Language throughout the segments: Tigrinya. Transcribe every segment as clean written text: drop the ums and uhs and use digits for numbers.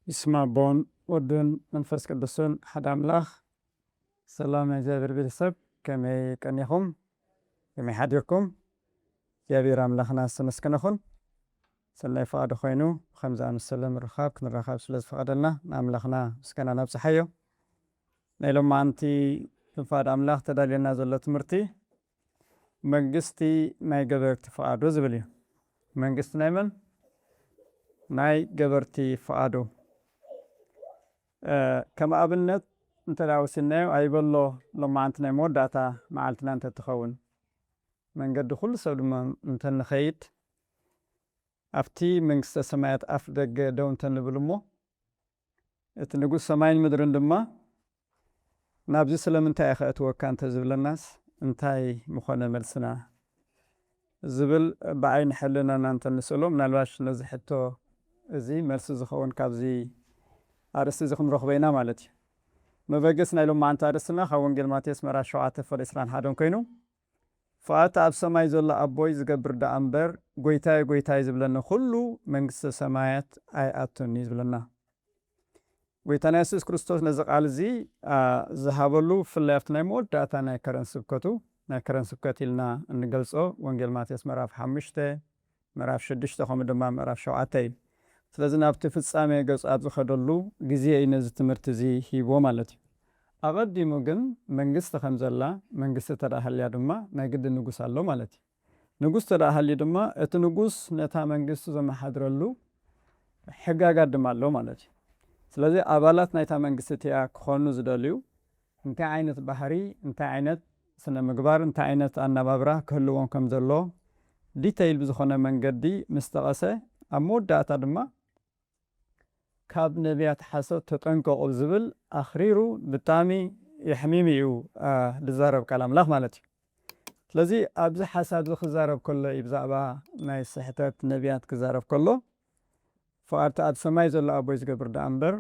يسمع بون ودن منفس قدسون حد أملاخ سلام جابر بالسب كمي كنيهم كمي حديكم جابر أملاخنا سمسكنخون سلنا فقد خوينو خمسة السلام الرخاب كن الرخاب سلس فقدنا أملاخنا سكنا نفس حيو نيلوم ما أنتي فقد أملاخ تدالينا زلت مرتي منجستي ناي قبرت فقدو زبلي منجست نايمن ناي قبرتي فقدو كما أبنت أنت لو سنة أي بالله لما أنتنا مودعتا معلتنا أنت تخون من قد دخول سود ما أنت نخيت أفتي من سماعات أفدق دون تنبلمو تنقول سماين مدرن دما نابزي سلام أنت أخي أتوقع أنت زبل الناس أنتاي مخانا ملسنا زبل بعين حلنا أنت نسألو من الواش نزحتو زي ملس زخون كابزي أرسل زخون رخبينا مالتي مبقسنا لهم مع أنت أرسلنا خوان قل ماتيس مرا شعاته فالإسلام حادون كينو فأتا أب سماي زولا أبوي زقبر دا أمبر قويتاي زبلنا خلو منقس سمايات أي أتوني زبلنا قويتانا يسوس كريستوس نزق عالزي زهابلو في اللي أفتنا يمود داتانا يكرن سبكتو نكرن سبكتي لنا نقلسو وانقل ماتيس مراف حمشته مراف شدشته خمدما مراف شعاته ስለዚህ ናብቲ ፍጻሜ ገጽ ኣብ ዝኸደሉ ግዜ ኢነዚ ትምህርቲ እዚ ሂቦ ማለት እዩ ኣቐዲሙ ግን መንግስቲ ከም ዘላ መንግስቲ ተዳሃልያ ድማ ናይ ግዲ ንጉስ ኣሎ ማለት እዩ ንጉስ ተዳሃልዩ ድማ እቲ ንጉስ ነታ መንግስቲ ዘመሓድረሉ ሕጋጋት ድማ ኣሎ ማለት እዩ ስለዚ ኣባላት ናይታ መንግስቲ እቲኣ ክኾኑ ዝደልዩ እንታይ ዓይነት ባህሪ እንታይ ዓይነት ስነ ምግባር እንታይ ዓይነት ኣነባብራ ክህልዎም ከም ዘሎ ዲቴይል ብዝኾነ መንገዲ ምስ ጠቐሰ ኣብ መወዳእታ ድማ ካብ ነቢያት ሓሰት ተጠንቀቁ ዝብል ኣኽሪሩ ብጣዕሚ ይሕሚም እዩ ዝዛረብ ቃል ኣምላኽ ማለት እዩ ስለዚ ኣብዚ ሓሳብ ዝክዛረብ ከሎ ብዛዕባ ናይ ስሕተት ነቢያት ክዛረብ ከሎ ፍቓድቲ ኣብ ሰማይ ዘሎ ኣቦይ ዝገብር ዳ እምበር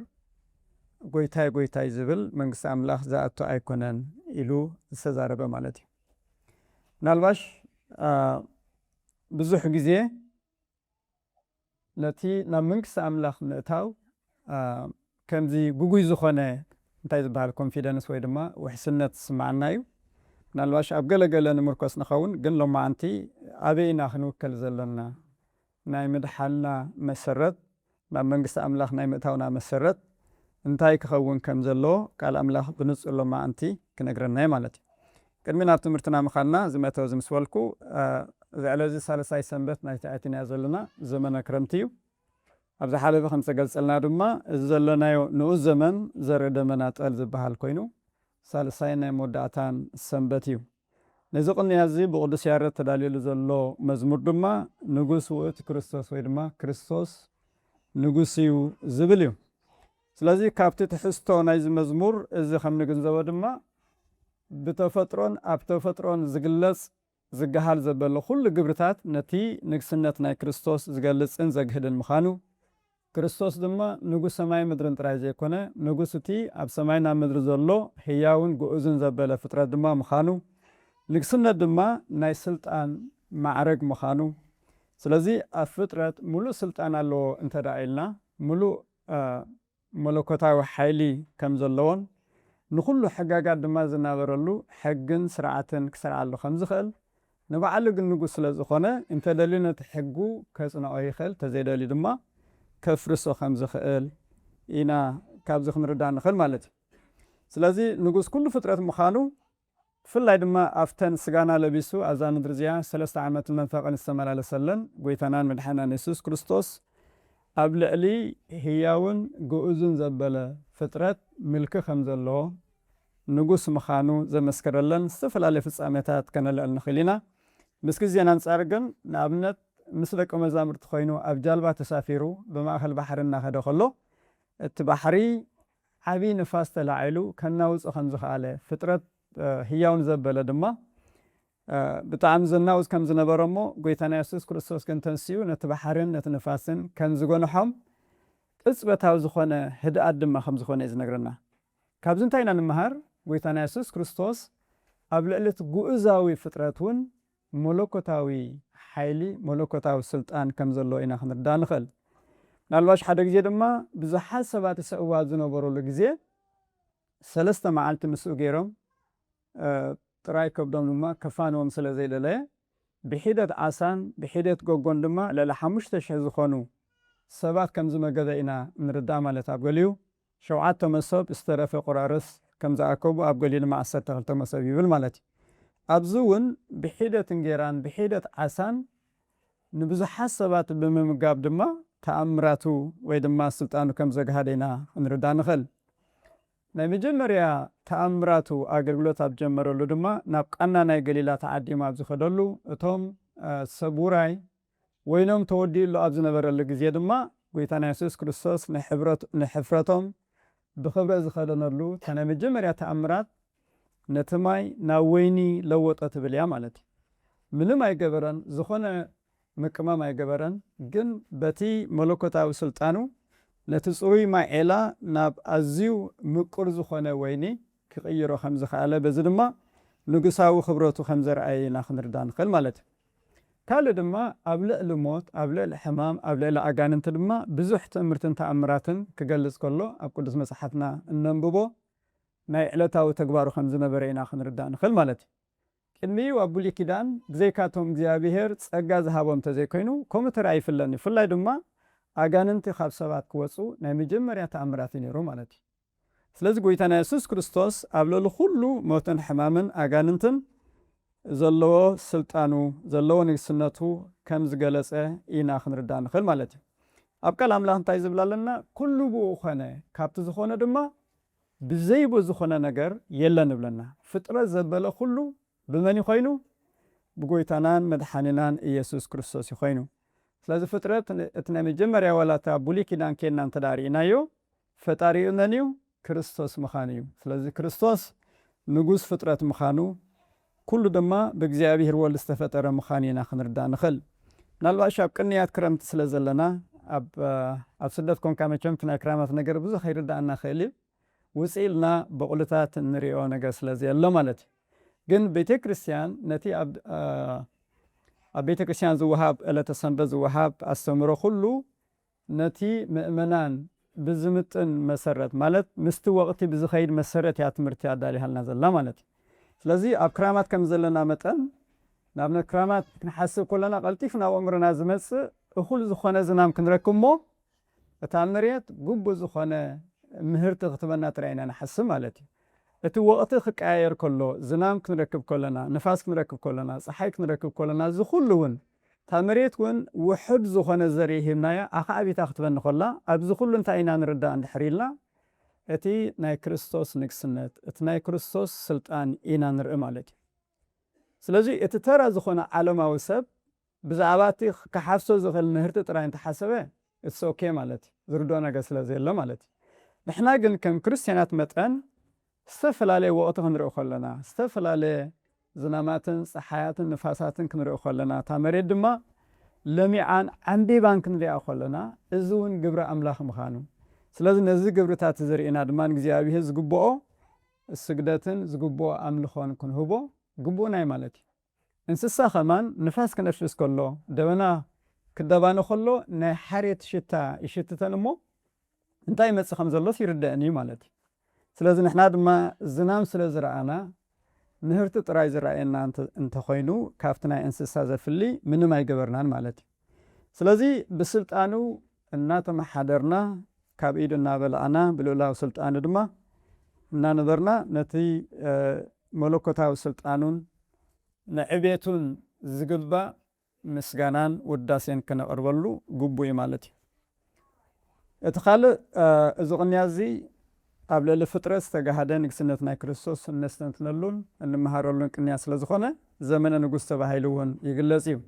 ጎይታይ ዝብል መንግስቲ ኣምላኽ ዝኣቱ ኣይኮነን ኢሉ ዝተዛረበ ማለት እዩ ናልባሽ ብዙሕ ግዜ ነቲ ናብ መንግስቲ ኣምላኽ ምእታው ከምዚ ጉጉይ ዝኾነ እንታይ ዝበሃል ኮንፊደንስ ወይ ድማ ውሕስነት ስማዓና እዩ ናልባሽ ኣብ ገለገለ ንምርኮስ ንኸውን ግን ሎማዓንቲ ኣበይና ክንውከል ዘለና ናይ ምድሓልና መሰረት ናብ መንግስቲ ኣምላኽ ናይ ምእታውና መሰረት እንታይ ክኸውን ከም ዘለዎ ቃል ኣምላኽ ብንጹር ሎማዓንቲ ክነግረና ማለት እዩ ቅድሚ ናብ ትምህርትና ምኻድና ዝመተው ዝምስበልኩ ዝዕለዚ ሳልሳይ ሰንበት ናይቲ ኣቲና ዘለና ዘመነ ክረምቲ እዩ ኣብዚ ሓለፈ ከም ዝተገልጸልና ድማ እዚ ዘለናዮ ንኡስ ዘመን ዘርኢ ደመና ጠል ዝበሃል ኮይኑ ሳልሳይ ናይ መወዳእታን ሰንበት እዩ ነዚ ቅንያ እዚ ብቅዱስ ያሬድ ተዳልየሉ ዘሎ መዝሙር ድማ ንጉስ ውእቱ ክርስቶስ ወይ ድማ ክርስቶስ ንጉስ እዩ ዝብል እዩ ስለዚ ካብቲ ትሕዝቶ ናይዚ መዝሙር እዚ ከም ንግንዘቦ ድማ ብተፈጥሮን ኣብ ተፈጥሮን ዝግለጽ ዝገሃል ዘበሎ ኩሉ ግብርታት ነቲ ንግስነት ናይ ክርስቶስ ዝገልጽን ዘግህድን ምዃኑ ክርስቶስ ድማ ንጉስ ሰማይ ምድርን ጥራይ ዘይኮነ ንጉስ እቲ ኣብ ሰማይና ምድሪ ዘሎ ህያውን ግኡዝን ዘበለ ፍጥረት ድማ ምዃኑ ንግስነት ድማ ናይ ስልጣን ማዕረግ ምዃኑ ስለዚ ኣብ ፍጥረት ሙሉእ ስልጣን ኣለዎ እንተዳኢልና ሙሉእ መለኮታዊ ሓይሊ ከም ዘለዎን ንኩሉ ሕጋጋት ድማ ዝናበረሉ ሕግን ስርዓትን ክሰርዓሉ ከም ዝኽእል ንባዕሉ ግን ንጉስ ስለ ዝኾነ እንተደልዩ ነቲ ሕጉ ከጽንዖ ይኽእል ተዘይደልዩ ድማ ከፍርሶ ከም ዝኽእል ኢና ካብዚ ክንርዳእ ንኽእል ማለት እዩ ስለዚ ንጉስ ኩሉ ፍጥረት ምዃኑ ብፍላይ ድማ ኣብተን ስጋና ለቢሱ ኣብዛ ምድሪ እዚኣ 3 ዓመት መንፈቅን ዝተመላለሰለን ጎይታናን መድሓኒናን ኢየሱስ ክርስቶስ ኣብ ልዕሊ ህያውን ግኡዝን ዘበለ ፍጥረት ምልኪ ከም ዘለዎ ንጉስ ምዃኑ ዘመስከረለን ዝተፈላለዩ ፍጻሜታት ከነልዕል ንኽእል ኢና ምስ ግዜና አንጻር ግን ንኣብነት ምስ ደቀ መዛሙርቲ ኮይኑ ኣብ ጃልባ ተሳፊሩ ብማእኸል ባሕሪ እናኸደ ከሎ እቲ ባሕሪ ዓብይ ንፋስ ተላዒሉ ከናውፅ ከም ዝኽኣለ ፍጥረት ህያውን ዘበለ ድማ ብጣዕሚ ዘናውፅ ከም ዝነበረ እሞ ጎይታና ኢየሱስ ክርስቶስ ግን ተንስኡ ነቲ ባሕርን ነቲ ንፋስን ከም ዝጎንሖም ቅጽበታዊ ዝኾነ ህድኣት ድማ ከም ዝኾነ እዩ ዝነግረና ካብዚ እንታይ ኢና ንምሃር ጎይታና ኢየሱስ ክርስቶስ ኣብ ልዕሊ እቲ ግኡዛዊ ፍጥረት እውን መለኮታዊ ሓይሊ መለኮታዊ ስልጣን ከም ዘሎ ኢና ክንርዳእ ንኽእል ናልባሽ ሓደ ግዜ ድማ ብዙሓት ሰባት ሰእዋት ዝነበሩሉ ግዜ 3 መዓልቲ ምስኡ ገይሮም ጥራይ ከብዶም ድማ ከፋንዎም ስለ ዘይደለየ ብሒደት ዓሳን ብሒደት ጎጎን ድማ ልዕሊ 5,000 ዝኾኑ ሰባት ከም ዝመገበ ኢና ንርዳእ ማለት ኣብ ገሊኡ 7 መሶብ ዝተረፈ ቆራርስ ከም ዝኣከቡ ኣብ ገሊኡ ድማ 12 መሶብ ይብል ማለት እዩ ኣብዚ እውን ብሒደት እንጌራን ብሒደት ዓሳን ንብዙሓት ሰባት ብምምጋብ ድማ ተኣምራቱ ወይ ድማ ስልጣኑ ከም ዘጋሃደ ኢና ክንርዳእ ንኽእል ናይ መጀመርያ ተኣምራቱ ኣገልግሎት ኣብ ጀመረሉ ድማ ናብ ቃና ናይ ገሊላ ተዓዲሙ ኣብ ዝኸደሉ እቶም ሰቡራይ ወይኖም ተወዲኡሉ ኣብ ዝነበረሉ ግዜ ድማ ጎይታና ኢየሱስ ክርስቶስ ንሕፍረቶም ብኽብረ ዝኸደነሉ ናይ መጀመርያ ተኣምራት ነቲ ማይ ናብ ወይኒ ለወጠ ትብል እያ ማለት እዩ ምንም ኣይገበረን ዝኾነ ምቅመም ኣይገበረን ግን በቲ መለኮታዊ ስልጣኑ ነቲ ጽሩይ ማይ ዔላ ናብ ኣዝዩ ምቁር ዝኾነ ወይኒ ክቕይሮ ከም ዝኸኣለ በዚ ድማ ንጉሳዊ ክብረቱ ከም ዘርአየ ኢና ክንርዳእ ንኽእል ማለት እዩ ካልእ ድማ ኣብ ልዕሊ ሞት ኣብ ልዕሊ ሕማም ኣብ ልዕሊ ኣጋንንቲ ድማ ብዙሕ ትእምርትን ተኣምራትን ክገልጽ ከሎ ኣብ ቅዱስ መጽሓፍና እነንብቦ ናይ ዕለታዊ ተግባሩ ከም ዝነበረ ኢና ክንርዳእ ንኽእል ማለት እዩ ቅድሚኡ ኣብ ብሉይ ኪዳን ብዘይካቶም እግዚኣብሔር ጸጋ ዝሃቦም ተዘይኮይኑ ከምኡ ተራ ኣይፍለኒ ብፍላይ ድማ ኣጋንንቲ ካብ ሰባት ክወፁ ናይ መጀመርያ ተኣምራት ነይሩ ማለት እዩ ስለዚ ጎይታና ኢየሱስ ክርስቶስ ኣብ ልዕሊ ኩሉ ሞትን ሕማምን ኣጋንንትን ዘለዎ ስልጣኑ ዘለዎ ንግስነቱ ከም ዝገለጸ ኢና ክንርዳእ ንኽእል ማለት እዩ ኣብ ቃል ኣምላኽ እንታይ ዝብል ኣለና ኩሉ ብኡ ኮነ ካብቲ ዝኾነ ድማ ብዘይቦ ዝኾነ ነገር የለን ይብለና ፍጥረት ዘበለ ኩሉ ብመን ይኮይኑ ብጎይታናን መድሓኒናን ኢየሱስ ክርስቶስ ይኮይኑ ስለዚ ፍጥረት እቲ ናይ መጀመርያ ዋላታ ብሉይ ኪዳን ኬድና እንተዳሪእናዮ ፈጣሪኡ መን እዩ ክርስቶስ ምዃኑ እዩ ስለዚ ክርስቶስ ንጉስ ፍጥረት ምዃኑ ኩሉ ድማ ብእግዚኣብሔር ወልድ ዝተፈጠረ ምዃኑ ኢና ክንርዳእ ንኽእል ምናልባሽ ኣብ ቅንያት ክረምቲ ስለ ዘለና ኣብ ስደት ኮንካ መቸም ናይ ክራማት ነገር ብዙሕ ከይርዳእና ክእል እዩ ውፅእ ኢልና በቑልታት እንሪኦ ነገር ስለዘየሎ ማለት እዩ ግን ቤተ ክርስቲያን ነቲ ኣብ ቤተ ክርስቲያን ዝወሃብ ዕለተ ሰንበት ዝወሃብ ኣስተምሮ ኩሉ ነቲ ምእመናን ብዝምጥን መሰረት ማለት ምስቲ ወቕቲ ብዝኸይድ መሰረት እያ ትምህርቲ ኣዳሊሃልና ዘላ ማለት እዩ ስለዚ ኣብ ክራማት ከም ዘለና መጠን ናብ ክራማት ክንሓስብ ከለና ቀልጢፍ ናብ ኣእምሮና ዝመፅእ እኹል ዝኾነ ዝናም ክንረክብ እሞ እታ መሬት ግቡእ ዝኾነ ምህርቲ ክትበና ጥራይና ንሓስብ ማለት እዩ እቲ ወቕቲ ክቀያየር ከሎ ዝናም ክንረክብ ከለና ንፋስ ክንረክብ ከለና ፀሓይ ክንረክብ ከለና እዚ ኩሉ እውን እታ መሬት እውን ውሕድ ዝኾነ ዘርኢ ሂብናያ ኣኻዕቢታ ክትበኒ ከላ ኣብዚ ኩሉ እንታይ ኢና ንርዳእ እንድሕር ኢልና እቲ ናይ ክርስቶስ ንግስነት እቲ ናይ ክርስቶስ ስልጣን ኢና ንርኢ ማለት እዩ ስለዚ እቲ ተራ ዝኾነ ዓለማዊ ሰብ ብዛዕባ እቲ ክሓፍሶ ዝኽእል ምህርቲ ጥራይ እንተሓሰበ እትስ ኦኬ ማለት እዩ ዝርድኦ ነገር ስለዘየሎ ማለት እዩ ንሕና ግን ከም ክርስቲያናት መጠን ዝተፈላለየ ወቕቲ ክንሪኦ ከለና ዝተፈላለየ ዝናማትን ፀሓያትን ንፋሳትን ክንሪኦ ከለና እታ መሬት ድማ ለሚዓን ዓንቢባን ክንሪኣ ከለና እዚ እውን ግብሪ ኣምላኽ ምዃኑ ስለዚ ነዚ ግብርታት ዘርእና ድማ ንእግዚኣብሔር ዝግብኦ ስግደትን ዝግብኦ ኣምልኾን ክንህቦ ግቡእ ናይ ማለት እዩ እንስሳ ኸማን ንፋስ ክነፍስ ከሎ ደበና ክደባነ ከሎ ናይ ሓሬት ሽታ ይሽትተን እሞ እንታይ መፅእ ከም ዘሎስ ይርድአን እዩ ማለት እዩ ስለዚ ንሕና ድማ ዝናም ስለ ዝረኣና ምህርቲ ጥራይ ዝረአየና እንተኮይኑ ካብቲ ናይ እንስሳ ዘፍሊ ምንም ኣይገበርናን ማለት እዩ ስለዚ ብስልጣኑ እናተመሓደርና ካብ ኢዱ እናበላዕና ብልዕላዊ ስልጣኑ ድማ እናነበርና ነቲ መለኮታዊ ስልጣኑን ንዕቤቱን ዝግባእ ምስጋናን ውዳሴን ክነቕርበሉ ግቡእ እዩ ማለት እዩ እቲ ካልእ እዚ ቅንያ እዚ ኣብ ልዕሊ ፍጥረት ዝተጋሃደ ንግስነት ናይ ክርስቶስ እነስተንትነሉን እንመሃረሉን ቅንያ ስለ ዝኾነ ዘመነ ንጉስ ተባሂሉ እውን ይግለጽ እዩ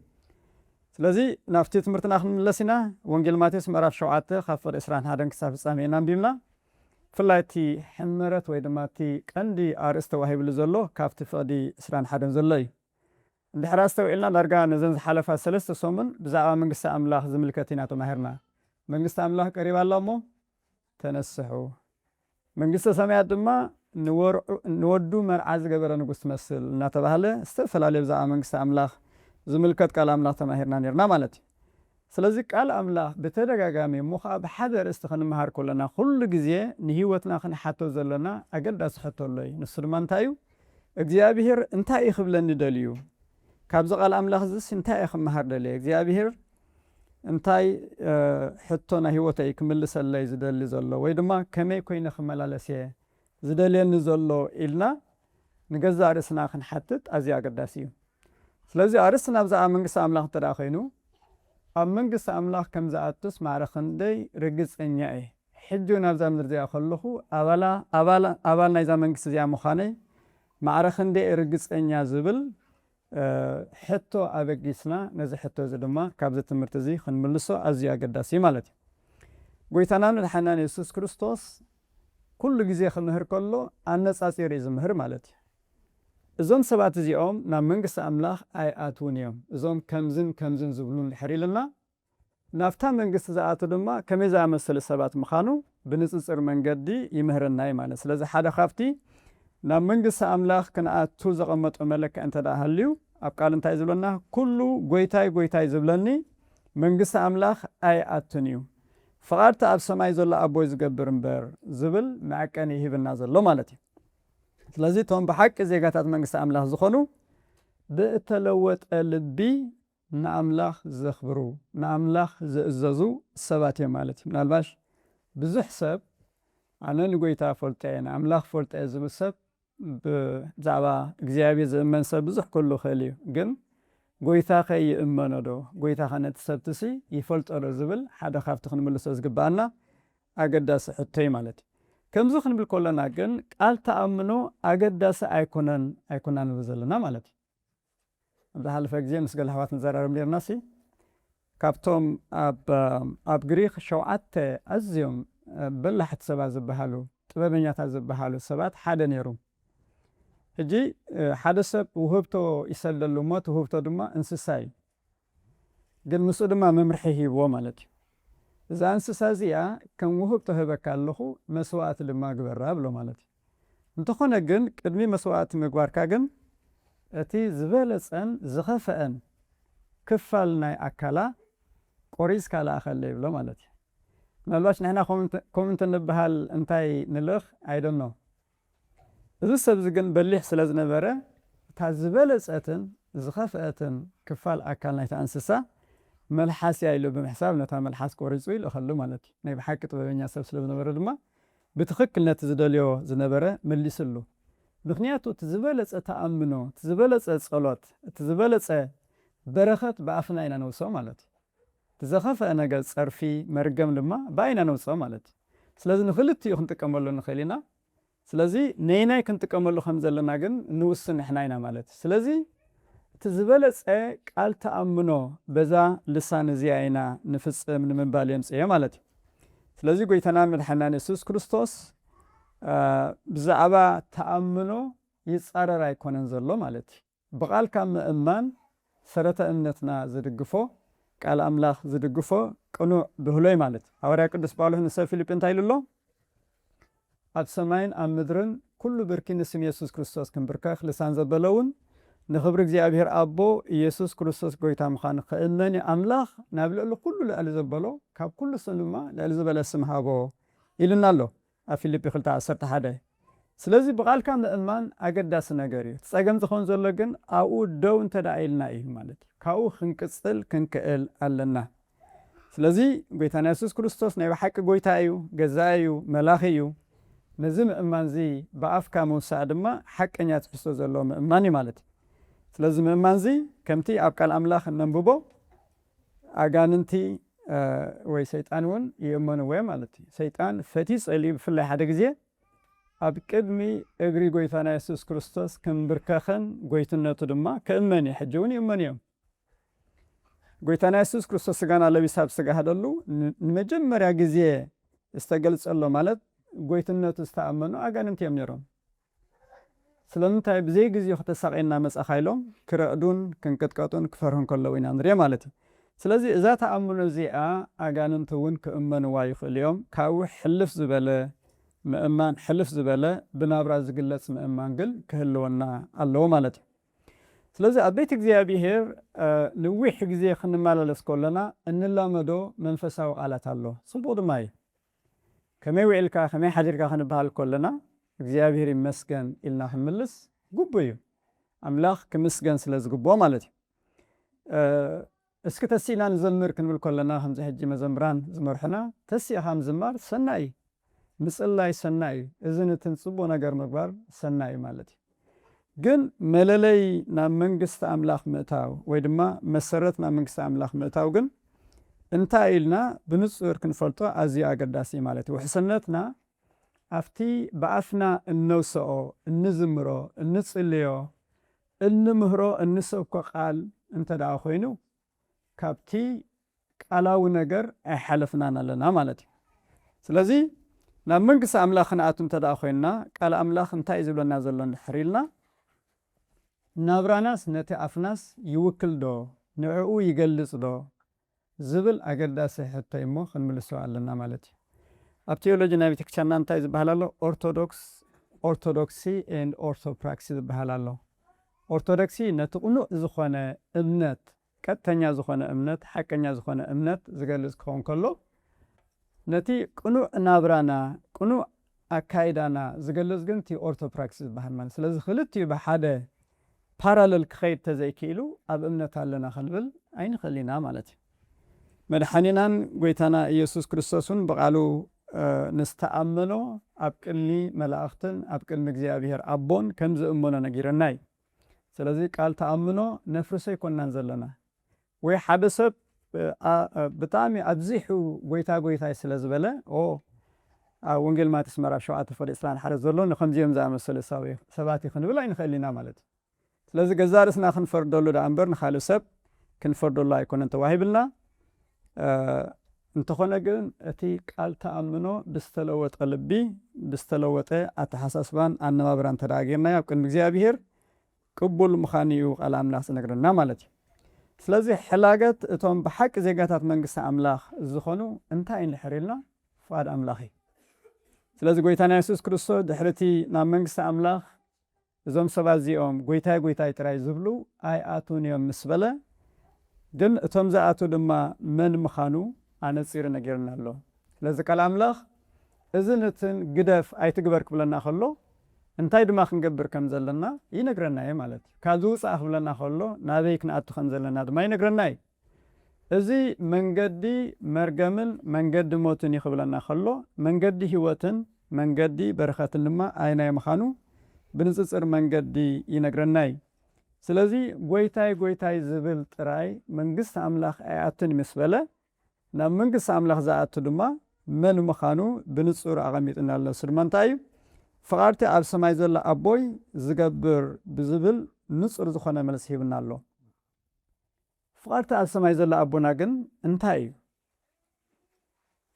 ስለዚ ናብቲ ትምህርትና ክንምለስ ኢና ወንጌል ማቴዎስ ምዕራፍ 7 ካብ ፍቕዲ 21 ክሳብ ፍጻሜ ኢና አንቢብና ብፍላይ እቲ ሕመረት ወይ ድማ እቲ ቀንዲ ኣርእስቲ ተዋሂብሉ ዘሎ ካብቲ ፍቕዲ 21 ዘሎ እዩ እንድሕር ኣስተውዒልና ዳርጋ ነዘን ዝሓለፋ 3 ሰሙን ብዛዕባ መንግስቲ ኣምላኽ ዝምልከት ኢና ተማሂርና መንግስቲ ኣምላኽ ቀሪባ ኣሎ እሞ ተነስሑ መንግስቲ ሰማያት ድማ ንወዱ መርዓ ዝገበረ ንጉስ ትመስል እናተባህለ ዝተፈላለዩ ብዛዕባ መንግስቲ ኣምላኽ ዝምልከት ቃል ኣምላኽ ተማሂርና ነርና ማለት እዩ ስለዚህ ቃል አምላኽ ብተደጋጋሚ ሙኻ ብሓደ ርእስቲ ክንመሃር ከለና ኩሉ ግዜ ንህይወትና ክንሓቶ ዘለና ኣገዳሲ ሕቶ ኣሎ እዩ። ንሱ ድማ እንታይ እዩ? እግዚኣብሔር እንታይ እዩ ክብለኒ ደልዩ? ካብዚ ቃል አምላኽ ዝስ እንታይ እዩ ክመሃር ደልየ? እግዚኣብሔር እንታይ ሕቶ ናይ ህይወተይ ክምልሰለይ ዝደሊ ዘሎ ወይ ድማ ከመይ ኮይነ ክመላለስ እየ ዝደልየኒ ዘሎ ኢልና ንገዛእ ርእስና ክንሓትት ኣዝዩ ኣገዳሲ እዩ። ስለዚ ኣርእስትና ብዛዕባ መንግስቲ ኣምላኽ እንተደኣ ኮይኑ ኣብ መንግስቲ ኣምላኽ ከም ዝኣቱስ ማዕረ ክንደይ ርግፀኛ እየ ሕጂ ናብዛ ምድሪ እዚኣ ከለኹ ኣባል ናይዛ መንግስቲ እዚኣ ምዃነይ ማዕረ ክንደይ ርግፀኛ ዝብል ሕቶ ኣበጊስና ነዚ ሕቶ እዚ ድማ ካብዚ ትምህርቲ እዚ ክንምልሶ ኣዝዩ ኣገዳሲ ማለት እዩ። ጎይታና መድሓኒና ኢየሱስ ክርስቶስ ኩሉ ግዜ ክምህር ከሎ ኣነፃፂሩ እዩ ዝምህር ማለት እዩ። እዞም ሰባት እዚኦም ናብ መንግስቲ ኣምላኽ ኣይኣትውን እዮም እዞም ከምዝን ከምዝን ዝብሉ እንድሕር ኢልና ናብታ መንግስቲ ዝኣቱ ድማ ከመይ ዝኣመሰሉ ሰባት ምዃኑ ብንፅፅር መንገዲ ይምህረና እዩ ማለት። ስለዚ ሓደ ካብቲ ናብ መንግስቲ ኣምላኽ ክንኣቱ ዘቐመጦ መለክዕ እንተደኣ ሃልዩ ኣብ ቃል እንታይ ዝብለና? ኩሉ ጎይታይ ጎይታይ ዝብለኒ መንግስቲ ኣምላኽ ኣይኣቱን እዩ ፍቓድቲ ኣብ ሰማይ ዘሎ ኣቦይ ዝገብር እምበር ዝብል መዐቀኒ ይህብና ዘሎ ማለት እዩ። ስለዚ እቶም ብሓቂ ዜጋታት መንግስቲ ኣምላኽ ዝኾኑ ብእተለወጠ ልቢ ንኣምላኽ ዘኽብሩ ንኣምላኽ ዝእዘዙ ሰባት እዮም ማለት እዩ። ምናልባሽ ብዙሕ ሰብ ኣነ ንጎይታ ፈልጠ እየ ንኣምላኽ ፈልጠ እየ ዝብል ሰብ ብዛዕባ እግዚኣብሔር ዝእመን ሰብ ብዙሕ ክህሉ ክእል እዩ። ግን ጎይታ ኸ ይእመኖ ዶ? ጎይታ ኸ ነቲ ሰብትሲ ይፈልጦ ዶ ዝብል ሓደ ካብቲ ክንምልሶ ዝግባአና ኣገዳሲ ሕቶ እዩ ማለት እዩ። ከምዚ ክንብል ከለና ግን ቃል ተኣምኖ ኣገዳሲ ኣይኮነን ንብል ዘለና ማለት እዩ። ኣብ ዝሓለፈ ግዜ ምስ ገለ ኣሕዋት ንዘራርብ ነርና ሲ ካብቶም ኣብ ግሪክ 7 ኣዝዮም በላሕቲ ሰባት ዝበሃሉ ጥበበኛታት ዝበሃሉ ሰባት ሓደ ነይሩ። ሕጂ ሓደ ሰብ ውህብቶ ይሰለሉ ሞ እቲ ውህብቶ ድማ እንስሳ እዩ። ግን ምስኡ ድማ መምርሒ ሂብዎ ማለት እዩ። እዛ እንስሳ እዚኣ ከም ውህብቶ ህበካ ኣለኹ መስዋዕቲ ድማ ግበራ ብሎ ማለት እዩ። እንተኾነ ግን ቅድሚ መስዋዕቲ ምግባርካ ግን እቲ ዝበለፀን ዝኸፍአን ክፋል ናይ ኣካላ ቆሪስካ ለኣኸለ ይብሎ ማለት እዩ። ምናልባሽ ንሕና ከምኡ እንበሃል እንታይ ንልኽ ኣይደኖ። እዚ ሰብ እዚ ግን በሊሕ ስለ ዝነበረ እታ ዝበለፀትን ዝኸፍአትን ክፋል ኣካል ናይታ እንስሳ መልሓስ ኢሉ ብምሕሳብ ነታ መልሓስ ቆሪፁ ይልኸሉ ማለት እዩ። ናይ ብሓቂ ጥበበኛ ሰብ ስለ ዝነበረ ድማ ብትኽክል ነቲ ዝደልዮ ዝነበረ መሊስሉ። ምክንያቱ እቲ ዝበለፀ ተኣምኖ እቲ ዝበለፀ ጸሎት እቲ ዝበለፀ በረኸት ብኣፍና ኢና ነውሶ ማለት እዩ። እቲ ዘኸፍአ ነገር ፀርፊ መርገም ድማ ብኣይና ነውፅኦ ማለት እዩ። ስለዚ ንክልቲኡ ክንጥቀመሉ ንኽእል ኢና። ስለዚ ነይናይ ክንጥቀመሉ ከም ዘለና ግን ንውስን ንሕና ኢና ማለት እዩ። ስለዚ እቲ ዝበለፀ ቃል ተኣምኖ በዛ ልሳን እዚኣ ኢና ንፍፅም ንምባል የምፅየ ማለት እዩ። ስለዚ ጎይታና መድሓኒና ኢየሱስ ክርስቶስ ብዛዕባ ተኣምኖ ይፃረር ኣይኮነን ዘሎ ማለት እዩ። ብቓልካ ምእማን ሰረተ እምነትና ዝድግፎ ቃል ኣምላኽ ዝድግፎ ቅኑዕ ብህሎይ ማለት እዩ። ሐዋርያ ቅዱስ ጳውሎስ ንሰብ ፊልጵ እንታይ ኢሉ ኣሎ? ኣብ ሰማይን ኣብ ምድርን ኩሉ ብርኪ ንስም ኢየሱስ ክርስቶስ ክንብርከኽ ልሳን ዘበለውን ንኽብሪ እግዚኣብሔር ኣቦ ኢየሱስ ክርስቶስ ጎይታ ምዃኑ ክእመን ኣምላኽ ናብ ልዕሊ ኩሉ ልዕሊ ዘበሎ ካብ ኩሉ ስም ድማ ልዕሊ ዝበለ ስም ሃቦ ኢሉና ኣሎ ኣብ ፊልጵ 2:11። ስለዚ ብቓልካ ምእማን ኣገዳሲ ነገር እዩ። ፀገም ዝኸውን ዘሎ ግን ኣብኡ ደው እንተደኣ ኢልና እዩ ማለት እዩ። ካብኡ ክንቅፅል ክንክእል ኣለና። ስለዚ ጎይታና ኢየሱስ ክርስቶስ ናይ ብሓቂ ጎይታ እዩ፣ ገዛ እዩ፣ መላኺ እዩ። ነዚ ምእማን እዚ ብኣፍካ ምውሳዕ ድማ ሓቀኛ ትሕዝቶ ዘለዎ ምእማን እዩ ማለት እዩ። ስለዚ ምእማን እዚ ከምቲ ኣብ ቃል ኣምላኽ ነንብቦ ኣጋንንቲ ወይ ሰይጣን እውን ይእመንዎ ማለት እዩ። ሰይጣን ፈቲፅ ፀልዩ ብፍላይ ሓደ ግዜ ኣብ ቅድሚ እግሪ ጎይታና ኢየሱስ ክርስቶስ ክንብርከኽን ጎይትነቱ ድማ ክእመን እዩ። ሕጂ እውን ይእመን እዮም። ጎይታና ኢየሱስ ክርስቶስ ስጋና ለቢሳ ኣብ ስጋ ሃደሉ ንመጀመርያ ግዜ ዝተገልፀሎ ማለት ጎይትነቱ ዝተኣመኑ ኣጋንንቲ እዮም ነይሮም። ስለምንታይ ብዘይ ግዜ ክተሳቂና መጻኻ ኢሎም ክረእዱን ክንቅጥቀጡን ክፈርሁን ከለዉ ኢና ንሪኦ ማለት እዩ። ስለዚ እዛ ተኣምኖ እዚኣ ኣጋንንቲ እውን ክእመንዋ ይኽእል እዮም። ካብኡ ሕልፍ ዝበለ ምእማን ሕልፍ ዝበለ ብናብራ ዝግለጽ ምእማን ግን ክህልወና ኣለዎ ማለት እዩ። ስለዚህ አቤት እግዚአብሔር ንዊሕ ግዜ ክንመላለስ ከለና እንላመዶ መንፈሳዊ ቃላት ኣሎ ጽቡቕ ድማ እዩ ከመይ ውዒልካ ከመይ ሓዲርካ ክንበሃል ከለና እግዚአብሔር ይመስገን ኢልና ክንምልስ ግቡእ እዩ ኣምላኽ ክምስገን ስለ ዝግብኦ ማለት እዩ እስኪ ተሲእና ንዘምር ክንብል ከለና ከምዚ ሕጂ መዘምራን ዝመርሑና ተሲእኻ ምዝማር ሰናይ እዩ ምጽላይ ሰናይ እዩ እዚ ነትን ጽቡቕ ነገር ምግባር ሰናይ እዩ ማለት እዩ ግን መለለይ ናብ መንግስቲ ኣምላኽ ምእታው ወይ ድማ መሰረት ናብ መንግስቲ ኣምላኽ ምእታው ግን እንታይ ኢልና ብንጹር ክንፈልጦ ኣዝዩ ኣገዳሲ ማለት እዩ ውሕስነትና ኣብቲ ብኣፍና እነውስኦ እንዝምሮ እንጽልዮ እንምህሮ እንሰብኮ ቃል እንተ ደኣ ኮይኑ ካብቲ ቃላዊ ነገር ኣይሓለፍናን ኣለና ማለት እዩ ስለዚ ናብ መንግስቲ ኣምላኽ ክንኣቱ እንተ ደኣ ኮይንና ቃል ኣምላኽ እንታይ እዩ ዝብለና ዘሎ እንድሕር ኢልና ናብራናስ ነቲ ኣፍናስ ይውክል ዶ ንዕኡ ይገልጽ ዶ ዝብል ኣገዳሲ ሕቶ እሞ ክንምልሶ ኣለና ማለት እዩ ኣብ ቴዎሎጂ ናይ ቤተክርስትያንና እንታይ ዝበሃል ኣሎ ኦርቶዶክሲ ኤንድ ኦርቶፕራክሲ ዝበሃል ኣሎ ኦርቶዶክሲ ነቲ ቁኑዕ ዝኾነ እምነት ቀጥተኛ ዝኾነ እምነት ሓቀኛ ዝኾነ እምነት ዝገልጽ ክኸውን ከሎ ነቲ ቁኑዕ ናብራና ቁኑዕ ኣካይዳና ዝገልጽ ግን እቲ ኦርቶፕራክሲ ዝበሃል ማለት ስለዚ ክልቲኡ ብሓደ ፓራለል ክኸይድ ተዘይክኢሉ ኣብ እምነት ኣለና ክንብል ኣይንኽእሊና ማለት እዩ መድሓኒናን ጎይታና ኢየሱስ ክርስቶስን ብቓሉ ንስተኣመኖ ኣብ ቅድሚ መላእኽትን ኣብ ቅድሚ እግዚኣብሔር ኣቦን ከም ዝእመኖ ነጊረና እዩ ስለዚ ቃል ተኣምኖ ነፍርሶ ይኮናን ዘለና ወይ ሓደ ሰብ ብጣዕሚ ኣብዚሑ ጎይታ ጎይታይ ስለ ዝበለ ኣብ ወንጌል ማቴዎስ ምዕራፍ 7:21 ዘሎ ንከምዚኦም ዝኣመሰሉ ሰባት ክንብል ኣይንኽእሊና ማለት እዩ ስለዚ ገዛ ርእስና ክንፈርደሉ ዳ እምበር ንኻልእ ሰብ ክንፈርደሉ ኣይኮነን ተዋሂብልና እንተኾነ ግን እቲ ቃል ተኣምኖ ብዝተለወጠ ልቢ ብዝተለወጠ ኣተሓሳስባን ኣነባብራን ተዳጊርናዮ ኣብ ቅድሚ እግዚኣብሔር ቅቡል ምዃኑ እዩ ቃል ኣምላኽ ዝነግረና ማለት እዩ ስለዚ ሕላገት እቶም ብሓቂ ዜጋታት መንግስቲ ኣምላኽ ዝኾኑ እንታይ እንድሕር ኢልና ፍቓድ ኣምላኽ እዩ ስለዚ ጎይታና ኢየሱስ ክርስቶስ ድሕርቲ ናብ መንግስቲ ኣምላኽ እዞም ሰባት እዚኦም ጎይታይ ጎይታይ ጥራይ ዝብሉ ኣይኣቱን እዮም ምስ በለ ግን እቶም ዝኣቱ ድማ መን ምዃኑ ኣነፂሩ ነጊርና ኣሎ ስለዚ ቃል ኣምላኽ እዚ ነትን ግደፍ ኣይትግበር ክብለና ከሎ እንታይ ድማ ክንገብር ከም ዘለና ይነግረና እዩ ማለት እዩ ካብዚ ውፃእ ክብለና ከሎ ናበይ ክንኣቱ ከም ዘለና ድማ ይነግረና እዩ እዚ መንገዲ መርገምን መንገዲ ሞትን ይኽብለና ከሎ መንገዲ ህይወትን መንገዲ በረኸትን ድማ ኣይናይ ምዃኑ ብንፅፅር መንገዲ ይነግረና እዩ ስለዚ ጎይታይ ጎይታይ ዝብል ጥራይ መንግስቲ ኣምላኽ ኣይኣቱን ምስ በለ ናብ መንግስቲ ኣምላኽ ዝኣቱ ድማ መን ምዃኑ ብንጹር ኣቐሚጥና ኣሎ ስድማ እንታይ እዩ ፍቓድቲ ኣብ ሰማይ ዘሎ ኣቦይ ዝገብር ብዝብል ንጹር ዝኾነ መልሲ ሂብና ኣሎ ፍቓድቲ ኣብ ሰማይ ዘሎ ኣቦና ግን እንታይ እዩ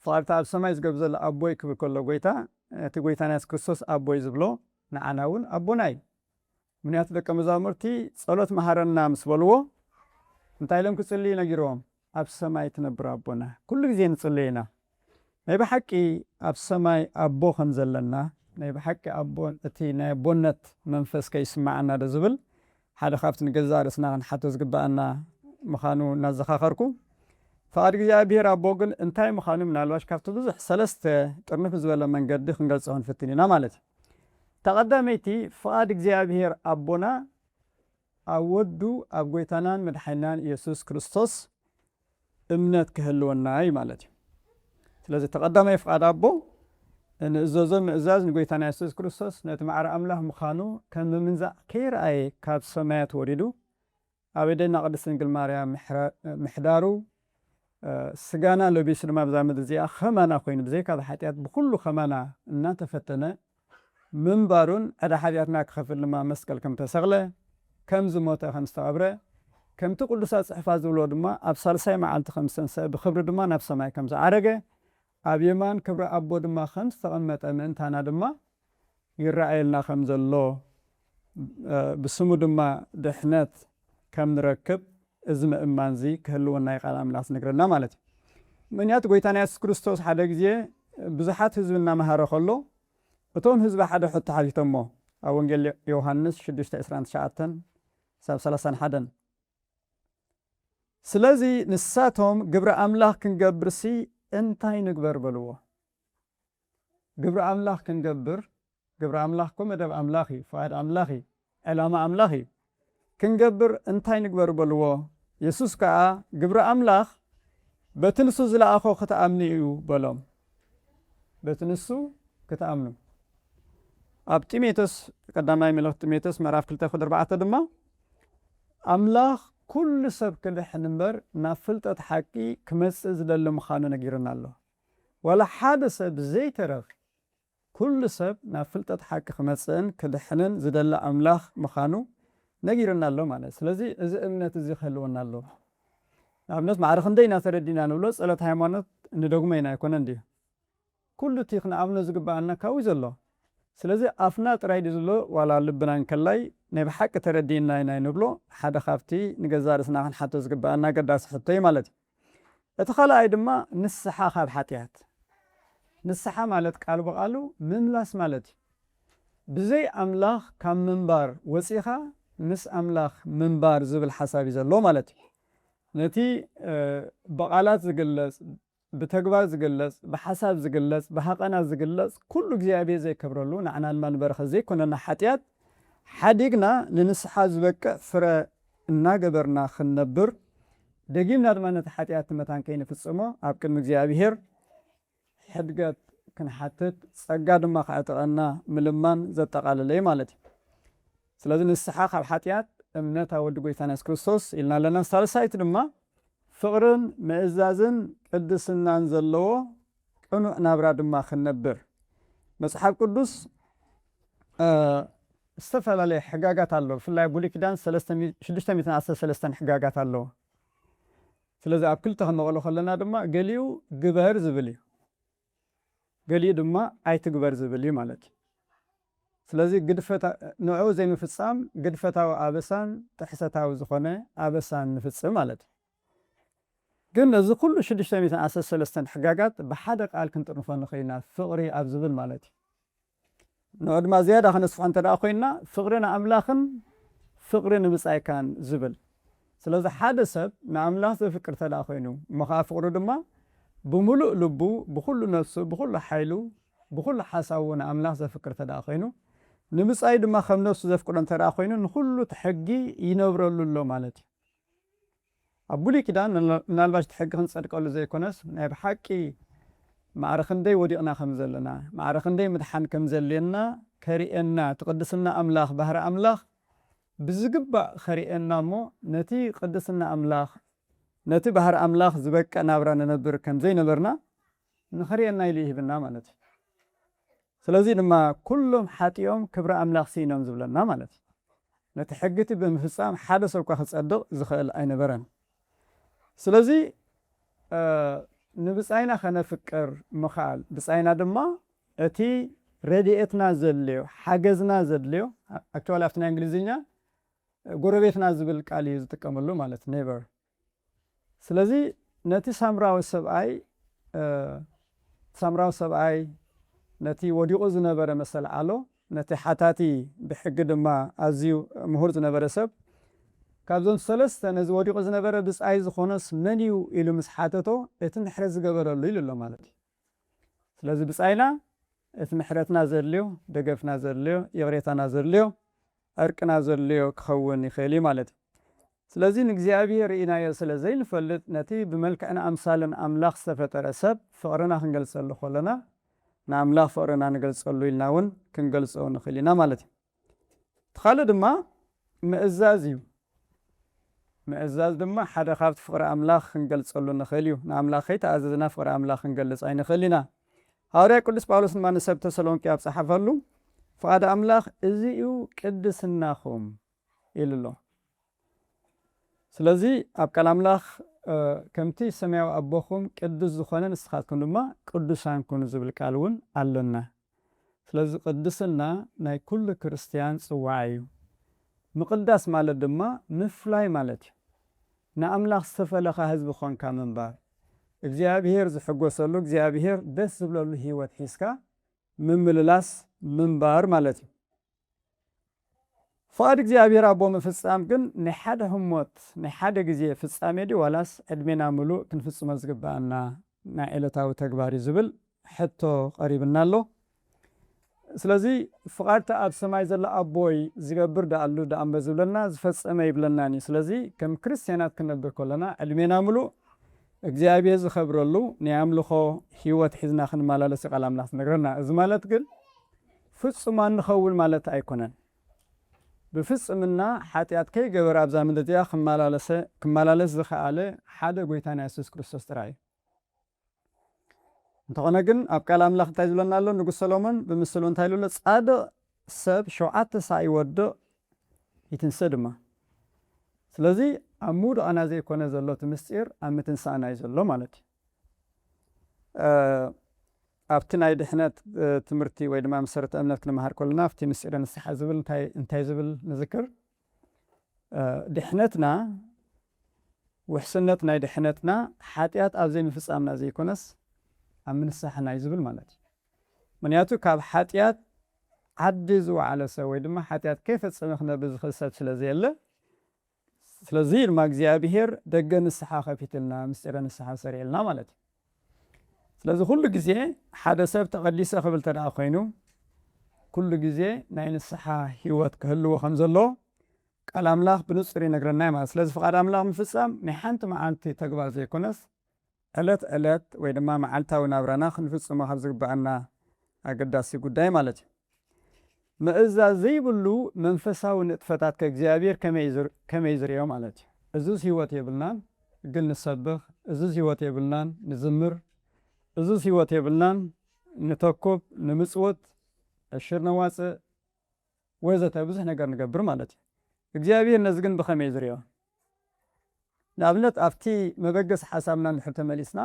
ፍቓድቲ ኣብ ሰማይ ዝገብር ዘሎ ኣቦይ ክብል ከሎ ጎይታ እቲ ጎይታና ኢየሱስ ክርስቶስ ኣቦይ ዝብሎ ንዓና እውን ኣቦና እዩ ምክንያቱ ደቀ መዛሙርቲ ጸሎት መሃረና ምስ በልዎ እንታይ ኢሎም ክጽልዩ ነጊሮም ኣብ ሰማይ ትነብር ኣቦና ኩሉ ግዜ ንጽልይ ኢና ናይ ብሓቂ ኣብ ሰማይ ኣቦ ከም ዘለና ናይ ብሓቂ ኣቦን እቲ ናይ ኣቦነት መንፈስ ከይስማዓና ዶ ዝብል ሓደ ካብቲ ንገዛ ርእስና ክንሓቶ ዝግባአና ምዃኑ እናዘኻኸርኩ ፍቓድ እግዚኣብሔር ኣቦ ግን እንታይ ምዃኑ ምናልባሽ ካብቲ ብዙሕ ሰለስተ ጥርንፍ ዝበለ መንገዲ ክንገልጾ ክንፍትን ኢና ማለት እዩ ተቐዳመይቲ ፍቓድ እግዚኣብሔር ኣቦና ኣብ ወዱ ኣብ ጎይታናን መድሓኒናን ኢየሱስ ክርስቶስ እምነት ክህልወና እዩ ማለት እዩ ስለዚ ተቐዳማይ ፍቓድ ኣቦ ንእዘዞ ምእዛዝ ንጎይታና ኢየሱስ ክርስቶስ ነቲ ማዕረ ኣምላኽ ምዃኑ ከም ብምንዛእ ከይረኣየ ካብ ሰማያት ወሪዱ ኣብ እደና ቅድስት ድንግል ማርያም ምሕዳሩ ስጋና ለቢሱ ድማ ብዛ ምድሪ እዚኣ ኸማና ኮይኑ ብዘይካ ሓጢኣት ብኩሉ ኸማና እናተፈተነ ምንባሩን ዕዳ ሓጢኣትና ክኸፍል ድማ መስቀል ከም ተሰቕለ ከም ዝሞተ ከም ዝተቐብረ ከምቲ ቅዱሳት ፅሑፋት ዝብሎ ድማ ኣብ ሳልሳይ መዓልቲ ከም ዝተንስአ ብክብሪ ድማ ናብ ሰማይ ከም ዝዓረገ ኣብ የማን ክብሪ ኣቦ ድማ ከም ዝተቐመጠ ምእንታና ድማ ይረኣየልና ከም ዘሎ ብስሙ ድማ ድሕነት ከም ንረክብ እዚ ምእማን እዚ ክህልወና ቃል ኣምላኽ ዝነግረና ማለት እዩ ምክንያቱ ጎይታና ኢየሱስ ክርስቶስ ሓደ ግዜ ብዙሓት ህዝቢ እናመሃረ ከሎ እቶም ህዝቢ ሓደ ሕቶ ሓቲቶሞ ኣብ ወንጌል ዮሃንስ 6:29 ሳብ 31 ስለዚ ንሳቶም ግብረ ኣምላኽ ክንገብርሲ እንታይ ንግበር በልዎ ግብረ ኣምላኽ ክንገብር ግብረ ኣምላኽ ኮ መደብ ኣምላኽ ፍቃድ ኣምላኽ ዕላማ ኣምላኽ ክንገብር እንታይ ንግበር በልዎ ኢየሱስ ከዓ ግብረ ኣምላኽ በትንሱ ዝለኣኾ ክትኣምኑ እዩ በሎም በትንሱ ክትኣምኑ ኣብ ጢሞቴዎስ ቀዳማይ መልእኽቲ ጢሞቴዎስ ምዕራፍ 2:4 ድማ ኣምላኽ ኩሉ ሰብ ክድሕን እምበር ናብ ፍልጠት ሓቂ ክመጽእ ዝደሊ ምዃኑ ነጊርና ኣሎ ወላ ሓደ ሰብ ዘይተረፍ ኩሉ ሰብ ናብ ፍልጠት ሓቂ ክመጽእን ክድሕንን ዝደሊ ኣምላኽ ምዃኑ ነጊርና ኣሎ ማለት ስለዚ እዚ እምነት እዚ ክህልወና ኣሎ ንኣብነት ማዕረ ክንደይ እናተረዲና ንብሎ ጸሎት ሃይማኖት እንደግሞ ኢና ኣይኮነ እንድዩ ኩሉ እቲ ክንኣምኖ ዝግባአና ካብኡ ዘሎ ስለዚ ኣፍና ጥራይ ድዩ ዘሎ ዋላ ልብና እንከላይ ናይ ብሓቂ ተረዲና ኢና ንብሎ ሓደ ካብቲ ንገዛ ርእስና ክንሓቶ ዝግባአና ገዳሲ ሕቶ እዩ ማለት እዩ እቲ ካልኣይ ድማ ንስሓ ካብ ሓጢኣት ንስሓ ማለት ቃል በቃሉ ምምላስ ማለት እዩ ብዘይ ኣምላኽ ካብ ምንባር ወፂኻ ምስ ኣምላኽ ምንባር ዝብል ሓሳብ እዩ ዘሎ ማለት እዩ ነቲ በቃላት ዝግለጽ ብተግባር ዝግለጽ ብሓሳብ ዝግለጽ ብሃቀናት ዝግለጽ ኩሉ እግዚኣብሔር ዘይከብረሉ ንዓና ድማ ንበረኸ ዘይኮነና ሓጢኣት ሓዲግና ንንስሓ ዝበቅዕ ፍረ እናገበርና ክንነብር ደጊምና ድማ ነቲ ሓጢኣት ትመታን ከይንፍጽሞ ኣብ ቅድሚ እግዚኣብሔር ሕድገት ክንሓትት ጸጋ ድማ ካዕጥቐና ምልማን ዘጠቃለለ ማለት እዩ ስለዚ ንስሓ ካብ ሓጢኣት እምነት ኣብ ወዲ ጎይታና ኢየሱስ ክርስቶስ ኢልና ኣለና ሳልሳይቲ ድማ ፍቅርን ምእዛዝን ቅድስናን ዘለዎ ቅኑዕ ናብራ ድማ ክንነብር መጽሓፍ ቅዱስ ዝተፈላለዩ ሕጋጋት ኣሎ ብፍላይ ብሉይ ኪዳን 613 ሕጋጋት ኣሎ ስለዚ ኣብ ክልተ ክንመቕሎ ከለና ድማ ገሊኡ ግበር ዝብል እዩ ገሊኡ ድማ ኣይትግበር ዝብል እዩ ማለት እዩ ስለዚ ግድፈት ንዑ ዘይምፍጻም ግድፈታዊ ኣበሳን ጥሕሰታዊ ዝኾነ ኣበሳን ንፍጽም ማለት እዩ ግን እዚ ኩሉ 613 ሕጋጋት ብሓደ ቃል ክንጥርንፎ ንኽእልና ፍቕሪ ኣብ ዝብል ማለት እዩ ንዑ ድማ ዝያዳ ከነስፍሖ እንተደኣ ኮይንና ፍቕሪ ንኣምላኽን ፍቕሪ ንምጻኢካን ዝብል ስለዚ ሓደ ሰብ ንኣምላኽ ዘፍቅር ተደኣ ኮይኑ እሞ ከዓ ፍቕሪ ድማ ብምሉእ ልቡ ብኩሉ ነፍሱ ብኩሉ ሓይሉ ብኩሉ ሓሳቡ ንኣምላኽ ዘፍቅር ተደኣ ኮይኑ ንምጻኢ ድማ ከም ነፍሱ ዘፍቅሮ እንተደኣ ኮይኑ ንኩሉ ትሕጊ ይነብረሉ ኣሎ ማለት እዩ ኣብ ብሉይ ኪዳን ምናልባሽ ትሕጊ ክንጸድቀሉ ዘይኮነስ ናይ ብሓቂ ማዕረ ክንደይ ወዲቕና ከም ዘለና ማዕረ ክንደይ ምድሓን ከም ዘልየና ከሪአና ትቅድስና ኣምላኽ ባህሪ ኣምላኽ ብዝግባእ ከሪአና እሞ ነቲ ቅድስና ኣምላኽ ነቲ ባህሪ ኣምላኽ ዝበቅዕ ናብራ ንነብር ከም ዘይነበርና ንኸሪአና ኢሉ ይህብና ማለት እዩ ስለዚ ድማ ኩሎም ሓጢኦም ክብሪ ኣምላኽ ሲኖም ዝብለና ማለት እዩ ነቲ ሕጊቲ ብምፍጻም ሓደ ሰብ እኳ ክጸድቕ ዝኽእል ኣይነበረን ስለዚ ንብጻይና ከነፍቅር ምኽኣል ብጻይና ድማ እቲ ረድኤትና ዘድልዮ ሓገዝና ዘድልዮ ኣክቹዋሊ ኣብቲ ናይ እንግሊዝኛ ጎረቤትና ዝብል ቃል እዩ ዝጥቀመሉ ማለት ኔበር ስለዚ ነቲ ሳምራዊ ሰብኣይ ነቲ ወዲቑ ዝነበረ መሰል ዓሎ ነቲ ሓታቲ ብሕጊ ድማ ኣዝዩ ምሁር ዝነበረ ሰብ ካብዞም ሰለስተ ነዚ ወዲቑ ዝነበረ ብጻይ ዝኾነስ መን እዩ ኢሉ ምስ ሓተቶ እቲ ምሕረት ዝገበረሉ ኢሉ ኣሎ ማለት እዩ ስለዚ ብጻይና እቲ ምሕረትና ዘድልዮ ደገፍና ዘድልዮ ይቕሬታና ዘድልዮ ዕርቅና ዘድልዮ ክኸውን ይኽእል እዩ ማለት እዩ ስለዚ ንእግዚኣብሔር ርኢናዮ ስለ ዘይንፈልጥ ነቲ ብመልክዕና ኣምሳልን ኣምላኽ ዝተፈጠረ ሰብ ፍቕርና ክንገልጸሉ ከለና ንኣምላኽ ፍቕርና ንገልጸሉ ኢልና እውን ክንገልጾ ንኽእል ኢና ማለት እዩ ትኻልእ ድማ ምእዛዝ እዩ ምእዛዝ ድማ ሓደ ካብቲ ፍቕሪ ኣምላኽ ክንገልጸሉ ንኽእል እዩ ንኣምላኽ ከይተኣዘዝና ፍቕሪ ኣምላኽ ክንገልጽ ኣይንኽእል ኢና ሃዋርያ ቅዱስ ጳውሎስ ድማ ንሰብ ተሰሎንቄ ኣብ ፀሓፈሉ ፍቓድ ኣምላኽ እዚ እዩ ቅድስናኹም ኢሉ ኣሎ ስለዚ ኣብ ቃል ኣምላኽ ከምቲ ሰማያዊ ኣቦኹም ቅዱስ ዝኾነ ንስኻትኩም ድማ ቅዱሳን ኩኑ ዝብል ቃል እውን ኣሎና ስለዚ ቅድስና ናይ ኩሉ ክርስቲያን ጽዋዕ እዩ ምቅዳስ ማለት ድማ ምፍላይ ማለት እዩ ንኣምላኽ ዝተፈለኻ ህዝቢ ኮንካ ምንባር እግዚኣብሔር ዝሕጎሰሉ እግዚኣብሔር ደስ ዝብለሉ ህይወት ሒዝካ ምምልላስ ምንባር ማለት እዩ فقد እግዚአብሔር አቦ መፍጻም ግን ንሓደ ህሞት ንሓደ ግዜ ፍጻሜ ዲ ዋላስ ዕድሜና ሙሉእ ክንፍጽሞ ዝግባአና ናይ ዕለታዊ ተግባር ዝብል ሕቶ ቀሪብና ኣሎ ስለዚ ፍቃድታ ኣብ ሰማይ ዘሎ ኣቦይ ዝገብር ዳኣሉ ዳኣምበ ዝብለና ዝፈጸመ ይብለናኒ ስለዚ ከም ክርስቲያናት ክንነብር ከለና ዕድሜና ሙሉእ እግዚአብሔር ዝኸብረሉ ናይ ኣምልኾ ህይወት ሒዝና ክንመላለስ ቃል ኣምላኽ ነግረና እዚ ማለት ግን ፍጹማን ንኸውን ማለት ኣይኮነን بفصمنا حتى كي جبر أبزام الدنيا كمالالس زخالة حدا قويتنا يسوع كريستوس تراي. انتقنا جن أبكال أملاك تايلون نالو نقول سلامن بمسلون تايلون هذا سب شوعات ساي ورد يتنسدما. سلزي أمور أنا زي كونه زلوا تمسير أم تنسان أي زلوا مالتي. أفتنا يدحنات تمرتي ويدما مسرت أمنات كنا مهار كلنا أفتي مسيرنا الصحة زبل انتاي زبل نذكر دحنتنا وحسنتنا يدحنتنا حاتيات أبزي مفس أمنا زي كونس أمن الصحة نايزبل مالتي من ياتو كاب حاتيات عدزوا على سوي دما حاتيات كيف تسمخنا بزخصات سلازيلا سلازيل ماكزيا بهير دقن الصحة خفيتلنا مسيرنا الصحة سريعلنا مالتي ስለዚህ ሁሉ ጊዜ ሓደ ሰብ ተቀዲሰ ክብል ተደኣ ኮይኑ ኩሉ ጊዜ ናይ ንስሓ ህይወት ክህልዎ ከም ዘሎ ቃል ኣምላኽ ብንጹር ይነግረና ማለት ስለዚህ ፍቃድ ኣምላኽ ምፍጻም ናይ ሓንቲ መዓልቲ ተግባር ዘይኮነስ ዕለት ዕለት ወይ ድማ መዓልታዊ ናብራና ክንፍጽሞ ካብ ዝግባአና ኣገዳሲ ጉዳይ ማለት እዩ ምእዛዝ ዘይብሉ መንፈሳዊ ንጥፈታት ከእግዚአብሔር ከመይ ዝርዮ ማለት እዩ እዙዝ ህይወት የብልናን ግን ንሰብኽ እዙዝ ህይወት የብልናን ንዝምር እዙዝ ህይወት የብልናን ንተኮብ ንምጽወት እሽር ነዋጽእ ወዘተ ብዙሕ ነገር ንገብር ማለት እዩ እግዚአብሔር ነዚ ግን ብኸመይ ዝርዮ ንኣብነት ኣብቲ መበገስ ሓሳብና ንድሕር ተመሊስና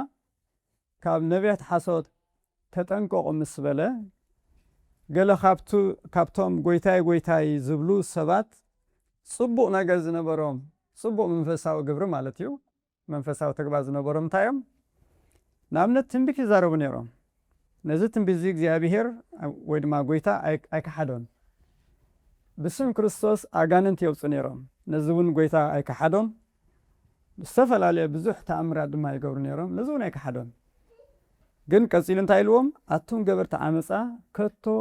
ካብ ነቢያት ሓሶት ተጠንቀቑ ምስ በለ ገለ ካብቶም ጎይታይ ዝብሉ ሰባት ጽቡቕ ነገር ዝነበሮም ጽቡቕ መንፈሳዊ ግብሪ ማለት እዩ መንፈሳዊ ተግባር ዝነበሮም እንታይ እዮም نامنت تنبيك يزارو نيرهم نزت تنبيك እግዚአብሔር ወይ ድማ ጎይታ ኣይከሓዶን ብስም ክርስቶስ ኣጋንንት የውፁ ነይሮም ነዝውን ጎይታ ኣይከሓዶን ዝተፈላለዩ ብዙሕ ተኣምራት ድማ ይገብሩ ነይሮም ነዝውን ኣይከሓዶን ግን ቀፂሉ እንታይ ኢልዎም ኣቱም ገበርቲ ዓመፃ ከቶ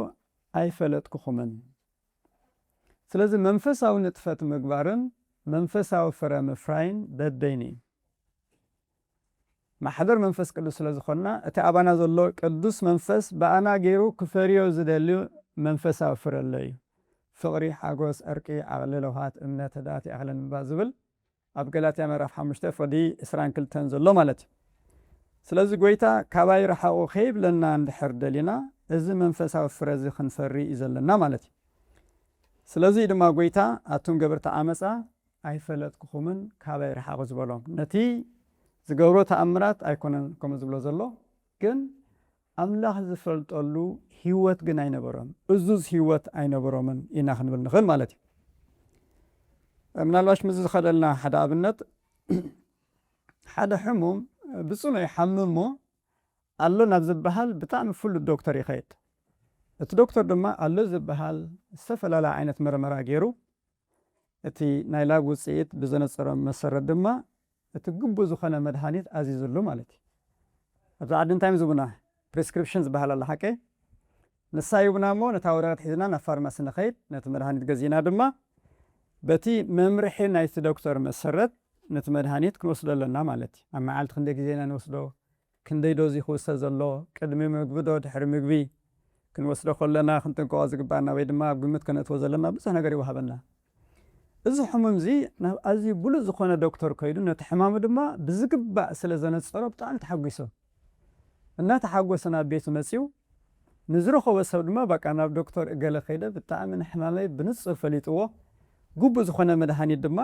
ኣይፈለጥኩኹምን ስለዚ መንፈሳዊ ንጥፈት ምግባርን መንፈሳዊ ፍረ ምፍራይን ደደይኒ ማሕደር መንፈስ ቅዱስ ስለዝኾንና እቲ ኣባና ዘሎ ቅዱስ መንፈስ በኣና ገይሩ ክፈርዮ ዝደልዩ መንፈሳዊ ፍረ ኣሎ እዩ ፍቕሪ ሓጎስ ዕርቂ ዓቕሊ ለውሃት እምነት ህድኣት ኣኽለን ምንባር ዝብል ኣብ ገላትያ ምዕራፍ 5 ፍቅዲ 22 ዘሎ ማለት እዩ ስለዚ ጎይታ ካባይ ረሓቑ ከይብለና እንድሕር ደሊና እዚ መንፈሳዊ ፍረ እዚ ክንፈሪ እዩ ዘለና ማለት እዩ ስለዚ ድማ ጎይታ ኣቱም ገበርቲ ዓመፃ ኣይፈለጥኩኹምን ካባይ ረሓቑ ዝበሎም ነቲ ዝገብሮ ተኣምራት ኣይኮነን ከምኡ ዝብሎ ዘሎ ግን ኣምላኽ ዝፈልጠሉ ህይወት ግን ኣይነበሮም እዙዝ ህይወት ኣይነበሮምን ኢና ክንብል ንኽእል ማለት እዩ ምናልባሽ ምዝ ዝኸደልና ሓደ ኣብነት ሓደ ሕሙም ብፅኑዕ ይሓምም እሞ ኣሎ ናብ ዝበሃል ብጣዕሚ ፍሉጥ ዶክተር ይኸይድ እቲ ዶክተር ድማ ኣሎ ዝበሃል ዝተፈላለዩ ዓይነት ምርመራ ገይሩ እቲ ናይ ላብ ውፅኢት ብዘነፀሮም መሰረት ድማ እቲ ግቡእ ዝኾነ መድሃኒት ኣዚዙሉ ማለት እዩ ኣብዚ ዓዲ እንታይ ዝቡና ፕሪስክሪፕሽን ዝበሃል ኣሎ ሓቀ ንሳ ይቡና እሞ ነታ ወረቐት ሒዝና ናብ ፋርማሲ ንኸይድ ነቲ መድሃኒት ገዚና ድማ በቲ መምርሒ ናይቲ ዶክተር መሰረት ነቲ መድሃኒት ክንወስዶ ኣለና ማለት እዩ ኣብ መዓልቲ ክንደይ ግዜና ንወስዶ ክንደይ ዶዝ ክውሰድ ዘሎ ቅድሚ ምግቢ ዶ ድሕሪ ምግቢ ክንወስዶ ከለና ክንጥንቀቆ ዝግባአና ወይ ድማ ኣብ ግምት ከነእትዎ ዘለና ብዙሕ ነገር ይወሃበና እዚ ሕሙም እዚ ናብ ኣዝዩ ብሉፅ ዝኾነ ዶክተር ከይዱ ነቲ ሕማሙ ድማ ብዝግባእ ስለ ዘነፀሮ ብጣዕሚ ተሓጒሶ እናተሓጎሰ ናብ ቤቱ መፂኡ ንዝረኸቦ ሰብ ድማ በቃ ናብ ዶክተር እገለ ከይደ ብጣዕሚ ንሕማመይ ብንፅር ፈሊጥዎ ግቡእ ዝኾነ መድሃኒት ድማ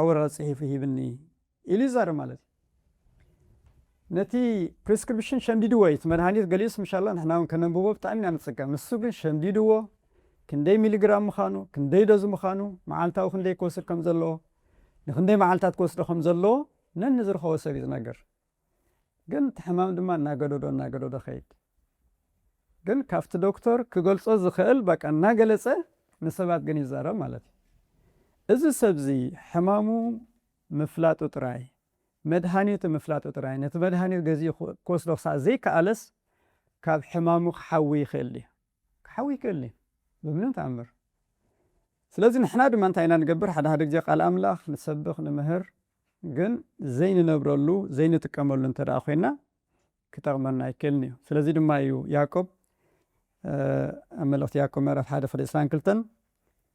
ኣወረቐ ፅሒፉ ሂብኒ ኢሉ ይዛረብ ማለት እዩ ነቲ ፕሪስክሪፕሽን ሸምዲድዎ እዩ እቲ መድሃኒት ገሊኡስ ምሻላ ንሕና እውን ከነንብቦ ብጣዕሚ ኢና ንፅቀም ንሱ ግን ሸምዲድዎ ክንደይ ሚሊግራም ምዃኑ ክንደይ ዶዝ ምዃኑ መዓልታዊ ክንደይ ክወስድ ከም ዘለዎ ንክንደይ መዓልታት ክወስዶ ከም ዘለዎ ነኒ ዝረኸቦ ሰብ እዩ ዝነገር ግን እቲ ሕማም ድማ እናገደዶ ኸይድ ግን ካብቲ ዶክተር ክገልፆ ዝኽእል በቃ እናገለፀ ንሰባት ግን ይዛረብ ማለት እዩ إذا سبزي حمامو مفلاتو تراي مدهانيت مفلاتو تراي نت مدهانيت جزي كوس لوسا زي كالس كاب حمامو حوي خلي حوي كلي بمن تعمر سلازم نحنا دم أنت عينا نجبر حدا هذا جاء قال أملاخ نسبخ نمهر جن زين نبرلو زين تكمل أنت رأخينا كتاب منا يكلني سلازم ما يعقوب أملاخ يعقوب مرة حدا في الإسلام كلتن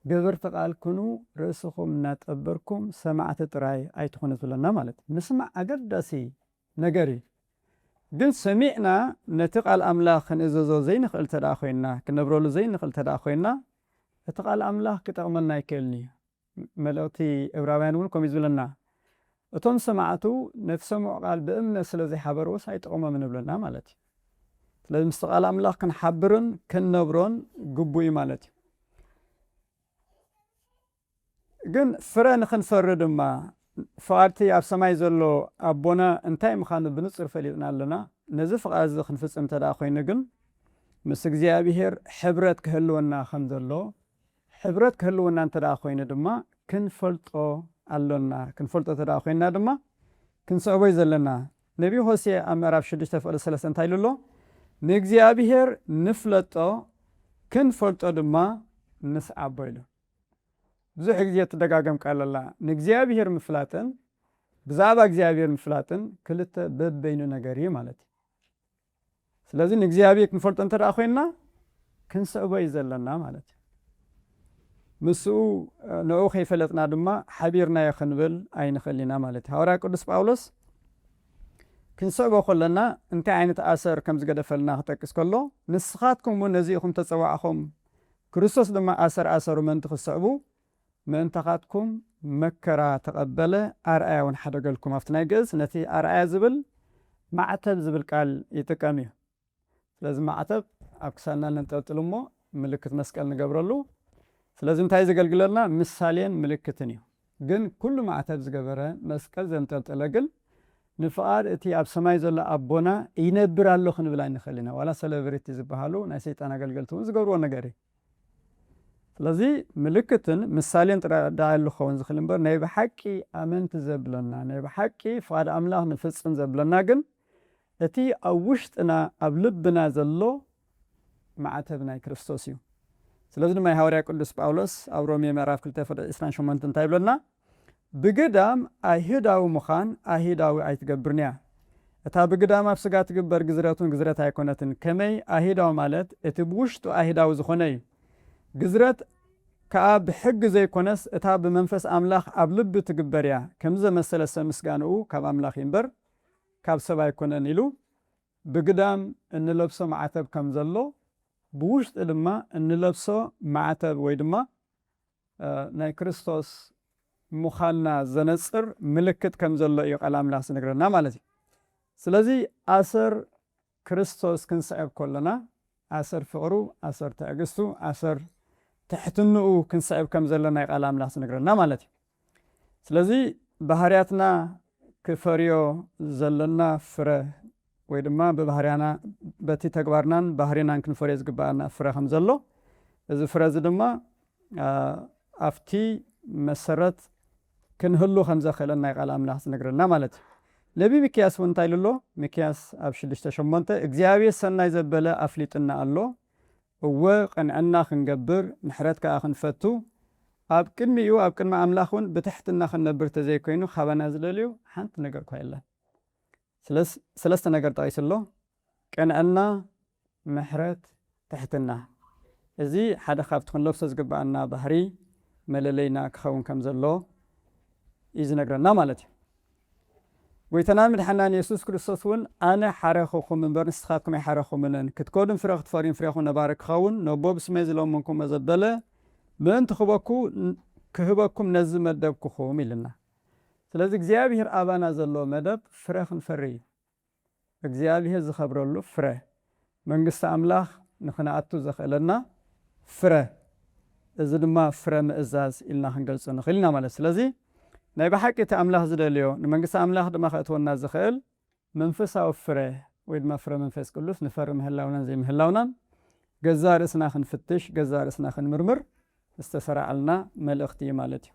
جبر تقال كنو رأسكم نتقبركم سمعت تراي أي تخونة لنا مالت نسمع أجد داسي نجري جن سمعنا نتقال أملاخ نزوزو زين خلت رأخينا كنبرلو زين خلت رأخينا تقال أملاخ كتاب منا يكلني ملوتي إبراهيم ونكم يزولنا أتون سمعتو نفسهم قال بأمن سلازي حبروس هاي تقوم من بلنا مالتي لازم استقال أملاخ كن حبرن كن نبرون قبوي مالتي جن فرن خن فرد ما فارتي أب سماي زلو أبونا انتاي مخان بنصر فليتنا لنا نزف غاز خن فسم تداخوين جن مسجزي أبيهر حبرت كهلونا خنزلو حبرت كهلونا انت داخوين دما كن فلتو اللونا كن فلتو تداخوين دما كن صعبي زلنا نبي هوسي أمراب شدش تفعل سلسن تايلولو نجزي أبيهر نفلتو كن فلتو دما نسعب بيلو بزح جزية تدقاقم قال الله نجزي أبيهر مفلاتن بزعب جزي أبيهر مفلاتن كلتا بب بينو نقاري مالتي سلازي نجزي أبيهر كن فلتو انت داخويننا كن صعبي زلنا مالتي مسو نوخي فلتنا دما حبيرنا يخنبل أين خلينا مالتي هورا قدس باولوس كنصعبو خلنا انت عين تأثر كم زقد فلنا تكس كله نسخاتكم ونزيكم تتصوعكم كريستوس لما أثر من تخصعبو من تخاتكم مكرا تقبله أرأي ونحدق لكم أفتناجز نتي أرأي زبل معتب زبل قال يتكاميه لازم معتب أكسرنا ننتقلمو ملكة مسكال نقبرلو لازم تايز قلقلنا مثالين ملكتني جن كل معتب زقبره مسكال زي نتقلقل نفعل اتي أب سماي زلا أبونا ينبر الله خن بلا نخلينا ولا سلبريتي زبحالو نسيت أنا قلقلتون زقبرو نقاري لذي ملكتن مثالين ترى دايلو خون زخلنبر نيب حكي أمنت زبلنا نيب حكي فقد أملاح نفسن زبلنا جن اتي أوشت أنا أبلبنا زلو معتبنا كريستوسيو سلازم ما يهوري قدس باولوس أو رومي مراف كلتا فد إسلام شمانتن تايبلنا بقدام أهيداو مخان أهيداو أيتقبرنيا اتا بقدام أبسقات قبر قزراتون قزرات هايكونتن كمي أهيداو مالت اتبوشتو أهيداو زخوني قزرات كأب حق زي كونس اتا بمنفس أملاخ أبلب تقبريا كمزة مسألة سمسقانو كاب أملاخ ينبر كاب سبا يكونن إلو بقدام إن لبسو معتب كمزلو بوشت لما إن لبسو معتب ويدما ناي كريستوس مخالنا زنصر ملكت كمزلو يقال أملاخ سنقرنا مالتي سلازي أثر كريستوس كنسعب كلنا أثر فقرو أثر تأقستو أثر تحتنو كنسعب كمزلنا يقال أملاخ سنقرنا مالتي سلازي بحرياتنا كفريو زلنا فره ويدما ببحريانا بتي تقبارنان بحرينا كنفريز قبارنا فره خمزلو إذا فرز دما أفتي مسرت كنهلو خمزة خلنا يقال أملاخ سنقرنا مالتي لبي مكياس ونتايلو مكياس أبشلش تشمنت إجزاوي سنة يزبلا أفليتنا الله وقنعنا خنقبر نحرت كأخن فتو أبكن ميو أبكن ما أملاخون بتحتنا خنبر تزيكوينو خبنا زلليو حنت نقر كويلا سلست نقر تايسلو كنعنا محرت تحتنا إزي حدا خافت خن لفسز قبعنا بحري مللينا كخون كمزلو إذا نقرنا مالتي ويتنام الحنان يسوس كريستوسون أنا حرخكم من برن استخاكم يحرخكم منن كتكودن فراغ تفارين فراغون نبارك خاون نبوب سميز لهم منكم مزبلة من تخبكو كهبكم نزم مدبكو خوم لنا سلازي اجزيابيهر آبانا زلو مدب فراغ فري اجزيابيهر زخبرلو فرا من قصة أملاخ نخنا عطو زخلنا فرا إذا ما فرا مئزاز إلنا خنقلسو نخلنا مالا سلازي ناي بحكي تأملاح زدليو نمانقص أملاح دما خاتونا زخيل منفسا وفره ويد ما فره منفس كلوس نفر مهلاونا زي مهلاونا قزار اسنا خن فتش قزار اسنا خن مرمر استسرع لنا مال اختي مالتي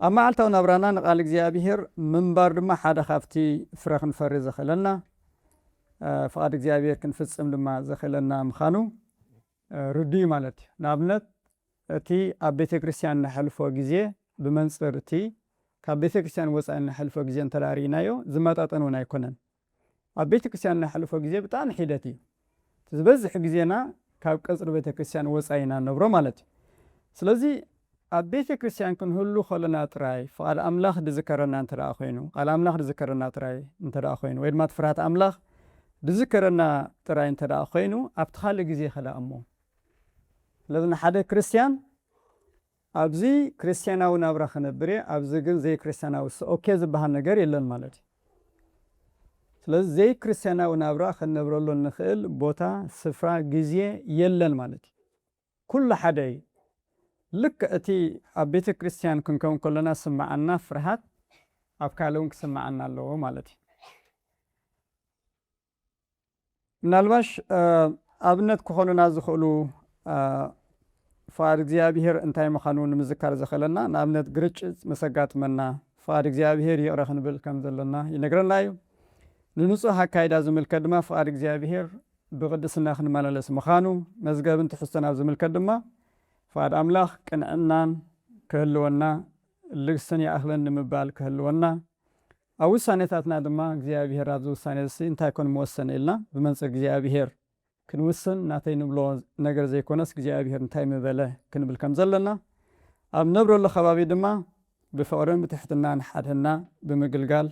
أما علتو نبرانا نقال እግዚአብሔር منبر دما حدا خافتي فرخ نفرز زخلنا فقاد እግዚአብሔር كنفصم دما زخلنا مخانو ردي مالت نابنت تي أبيت كريستيان نحلفو غزي بمنصر تي كابيت كريستيان وصان نحلفو غزي انتلارينايو زماتاتنونا يكونن أبيت كريستيان نحلفو غزي بتان حيدتي تزبزح غزينا كاب قصر بيت كريستيان وصاينا نبرو مالت سلازي أبيت كريستيان كن هلو خلنا تراي فقال أملاخ دذكرنا انترا أخوينو قال أملاخ دذكرنا تراي انترا أخوينو ويد ما تفرات أملاخ دذكرنا تراي انترا أخوينو أبتخال غزي خلا أمو لازم حدا كريستيان أبزي كريستياناو نابرا خنبري أبزي جن زي كريستياناو أوكي زبها النجار يلن مالتي سلاز زي كريستياناو نابرا خنبرولو نخيل بوتا سفرا غزي يلن مالتي كل حدا لك أتي أبيت كريستيان كنكون كلنا سمعنا فرحات أفكالون سمعنا له مالتي نالباش أبنت كخلنا زخلو فار እግዚአብሔር እንታይ መኻኑን ምዝካር ዘኸለና ናብነት ግርጭ መሰጋት መና فار እግዚአብሔር ይረኽን ብል ከም ዘለና ይነግረና እዩ ንንጹህ አካይዳ ዝምልከት ድማ فار እግዚአብሔር ብቅድስና ክንመላለስ መኻኑ መዝገብን ትሕዝቶና ዝምልከት ድማ فار أملاخ ቅንዕናን ክህልወና ልግስን ያእኽለን ንምባል ክህልወና ኣብ ውሳኔታትና ድማ እግዚአብሔር ኣብዚ ውሳኔ እዚ እንታይ ኮን መወሰን ኢልና ብመንፅር እግዚአብሔር كنوسن ناتين بلو نجر زي كونس እግዚአብሔር እንታይ መበለ ክንብል ከም ዘለና ኣብ ነብረሉ ከባቢ ድማ ብፍቅርን ብትሕትናን ሓድህና ብምግልጋል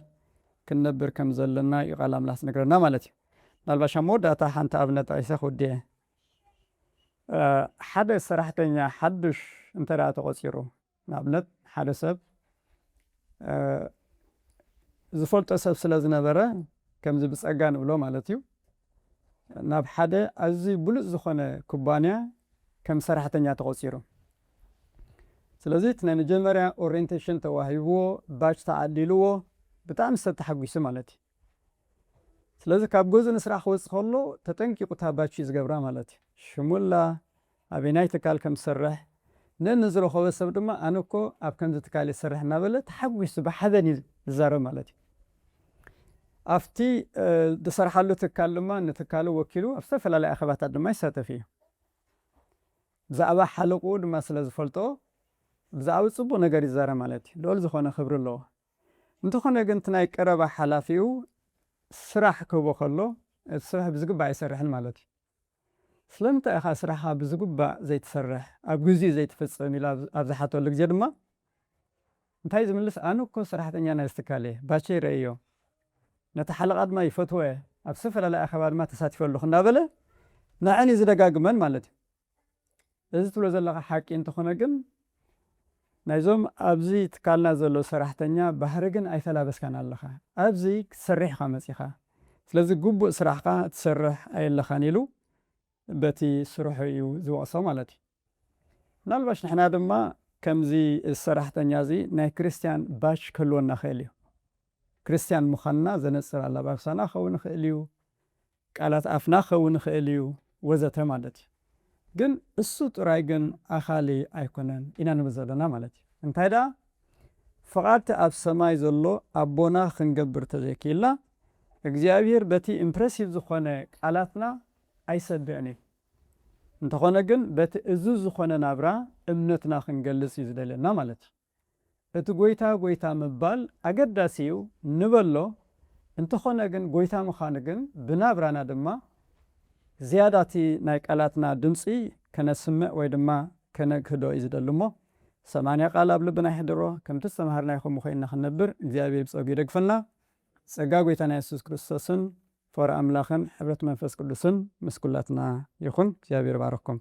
ክንነብር ከም ዘለና ይቃል ኣምላኽ ነገርና ማለት እዩ ናልባሽ መወዳእታ ሓንቲ ኣብነት ዒሰኽ ወዲ ሓደ ሰራሕተኛ ሓድሽ እንተዳ ተቆፂሩ ንኣብነት ሓደ ሰብ ዝፈልጦ ሰብ ስለ ዝነበረ ከምዚ ብፀጋ ንብሎ ማለት እዩ ናብ ሓደ ኣዝዩ ብሉፅ ዝኾነ ኩባንያ ከም ሰራሕተኛ ተቆፂሩ ስለዚ እቲ ናይ መጀመርያ ኦሪየንቴሽን ተዋሂብዎ ባች ተዓዲልዎ ብጣዕሚ ሰብ ተሓጒሱ ማለት እዩ ስለዚ ካብ ገዙ ንስራሕ ክወፅእ ከሎ ተጠንቂቁ እታ ባች ዝገብራ ማለት እዩ ሽሙላ ኣበይ ናይ ትካል ከም ዝሰርሕ ንዝረኸበ ሰብ ድማ ኣነ እኮ ኣብ ከምዚ ትካል ይሰርሕ እናበለ ተሓጒሱ ብሓዘን ይዛረብ ማለት እዩ ኣፍቲ ዝሰርሓሉ ትካል ድማ ንትካሉ ወኪሉ ኣብ ዝተፈላለዩ ኣኸባታት ድማ ይሳተፍ እዩ ብዛዕባ ሓለቁ ድማ ስለ ዝፈልጦ ብዛዕባ ፅቡቅ ነገር ይዛረብ ማለት እዩ ልዑል ዝኾነ ክብሪ ኣለዎ እንተኾነ ግን እቲ ናይ ቀረባ ሓላፊኡ ስራሕ ክህቦ ከሎ እቲ ስራሕ ብዝግባእ ኣይሰርሕን ማለት እዩ ስለምንታይ ኢኻ ስራሕኻ ብዝግባእ ዘይትሰርሕ ኣብ ግዜኡ ዘይትፍፅም ኢሉ ኣብ ዝሓተሉ ግዜ ድማ እንታይ ዝምልስ ኣነ እኮ ሰራሕተኛ ናይ ዝትካል እየ ባቸ ይረአዮ ነቲ ሓለቓ ድማ ይፈትወ ኣብ ዝተፈላለዩ ኣኸባ ድማ ተሳቲፈ ኣለኹ እናበለ ንዕኒ ዝደጋግመን ማለት እዩ እዚ ትብሎ ዘለኻ ሓቂ እንተኾነ ግን ናይዞም ኣብዚ ትካልና ዘሎ ሰራሕተኛ ባህሪ ግን ኣይተላበስካን ኣለኻ ኣብዚ ክትሰርሕ ኢኻ መፂኻ ስለዚ ግቡእ ስራሕካ ትሰርሕ ኣየለኻን ኢሉ በቲ ስርሑ እዩ ዝወቕሶ ማለት እዩ ምናልባሽ ንሕና ድማ ከምዚ ሰራሕተኛ እዚ ናይ ክርስቲያን ባች ክህልወና ክእል እዩ ክርስቲያን ምዃንና ዘነፅር ኣለባብሳና ክኸውን ይኽእል እዩ ቃላት ኣፍና ክኸውን ይኽእል እዩ ወዘተ ማለት እዩ ግን እሱ ጥራይ ግን ኣኻሊ ኣይኮነን ኢና ንብል ዘለና ማለት እዩ እንታይ ዳ ፍቓድቲ ኣብ ሰማይ ዘሎ ኣቦና ክንገብር ተዘይክኢልና እግዚኣብሔር በቲ ኢምፕሬሲቭ ዝኾነ ቃላትና ኣይሰብዕን እዩ እንተኾነ ግን በቲ እዙዝ ዝኾነ ናብራ እምነትና ክንገልጽ እዩ ዝደልየና ማለት እዩ እቲ ጎይታ ጎይታ ምባል ኣገዳሲ እዩ ንበሎ እንተኾነ ግን ጎይታ ምዃኑ ግን ብናብራና ድማ ዝያዳቲ ናይ ቃላትና ድምፂ ከነስምዕ ወይ ድማ ከነግህዶ እዩ ዝደሊ እሞ 80 ቃል ኣብ ልብና ይሕድሮ ከምቲ ዝተምሃርና ይኹም ኮይንና ክንነብር እግዚኣብሔር ብፀጉ ይደግፈና ፀጋ ጎይታና ኢየሱስ ክርስቶስን ፍቅሪ ኣምላኽን ሕብረት መንፈስ ቅዱስን ምስ ኩላትና ይኹን እግዚአብሔር ባረኩም